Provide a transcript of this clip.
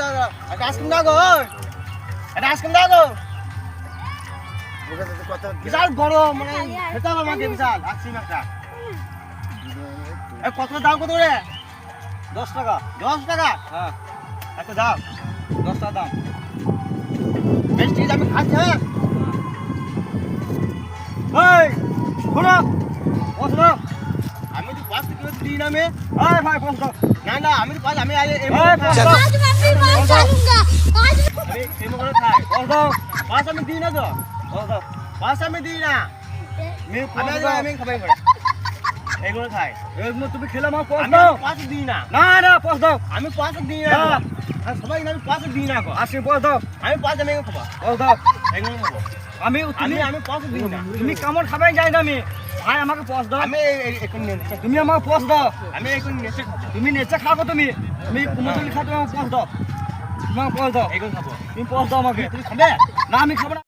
দাও একটা আইসক্রিম দাও গো একটা আইসক্রিম দাও গো বিশাল বড় মানে খেতে হবে আমাকে বিশাল আইসক্রিম একটা কত দাম কত রে 10 টাকা 10 টাকা হ্যাঁ একটা দাও 10 টাকা দাম বেশ ঠিক আছে আমি খাচ্ছি হ্যাঁ এই শোনো বসো আমি তো পাঁচ কিলো দিই না মে এই ভাই বসো না না আমি তো পাঁচ আমি এই आज मैं फिर बाहर चलूंगा आज আমি এই মনে খাই বসো পাঁচ আমি দিই না তো বসো পাঁচ আমি দিই না আমি খাবাই করে এইগুলো খাই এগুলো তুমি খেলে আমার পয়সা আমি দাও পাঁচ দিই না না না পয়সা দাও আমি পাঁচ দিই না আর সবাই আমি পাঁচ দিই না গো আসি পয়সা দাও আমি পাঁচ আমি খাবো পয়সা দাও এইগুলো খাবো আমি আমি তুমি আমি পাঁচ দিই না তুমি কেমন খাবে যাই না আমি ভাই আমাকে পয়সা দাও আমি এখন নেছে তুমি আমাকে পয়সা দাও আমি এখন নেছে খাবো তুমি নেচে খাবো তুমি কুমোরটুলি খাতে আমাকে পয়সা দাও তোমাকে পয়সা দাও এইগুলো খাবো তুমি পয়সা দাও আমাকে তুমি খাবে না আমি খাবো না